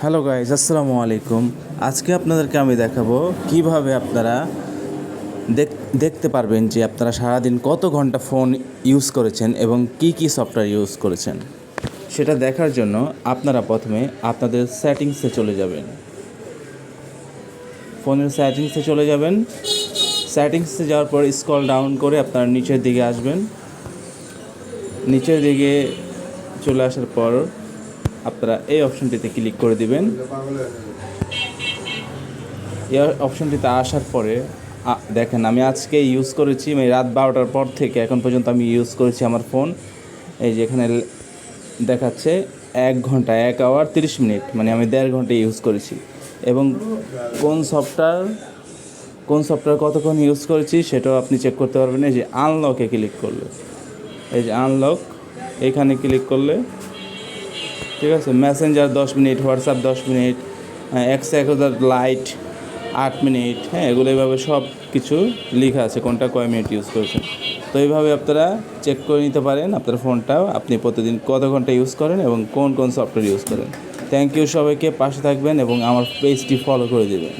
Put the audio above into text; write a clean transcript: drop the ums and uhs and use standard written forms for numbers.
Hello guys, আসসালামু আলাইকুম। আজকে আপনাদেরকে আমি দেখাবো কিভাবে আপনারা দেখতে পারবেন যে আপনারা সারাদিন কত ঘন্টা ফোন ইউজ করেছেন এবং কি কি সফটওয়্যার ইউজ করেছেন। সেটা দেখার জন্য আপনারা প্রথমে আপনাদের সেটিংসে চলে যাবেন। ফোনের সেটিংসে চলে যাবেন। সেটিংসে যাওয়ার পর স্ক্রল ডাউন করে আপনারা নিচের দিকে আসবেন। নিচের দিকে চলে আসার পর আপনারা এই অপশনটিতে ক্লিক করে দিবেন। এই অপশনটিতে আসার পরে দেখেন, আমি আজকে ইউজ করেছি, মানে রাত 12টার পর থেকে এখন পর্যন্ত আমি ইউজ করেছি আমার ফোন। এই যে এখানে দেখাচ্ছে 1 ঘন্টা 1 আওয়ার 30 মিনিট, মানে আমি 1.5 ঘন্টা ইউজ করেছি। এবং কোন সফটওয়্যার কতক্ষণ ইউজ করেছি সেটাও আপনি চেক করতে পারবেন। এই যে আনলকে ক্লিক করলে, এই যে আনলক এখানে ক্লিক করলে, ঠিক আছে, Messenger 10 minute, WhatsApp 10 minute, extra light 8 minute, হ্যাঁ, এগুলো এইভাবে সব কিছু লেখা আছে কোনটা কয় মিনিট ইউজ করেছেন। তো এইভাবে আপনারা চেক করে নিতে পারেন আপনার ফোনটাও আপনি প্রতিদিন কত ঘন্টা ইউজ করেন এবং কোন কোন সফটওয়্যার ইউজ করেন। থ্যাংক ইউ সবাইকে, পাশে থাকবেন এবং আমার পেজটি ফলো করে দেবেন।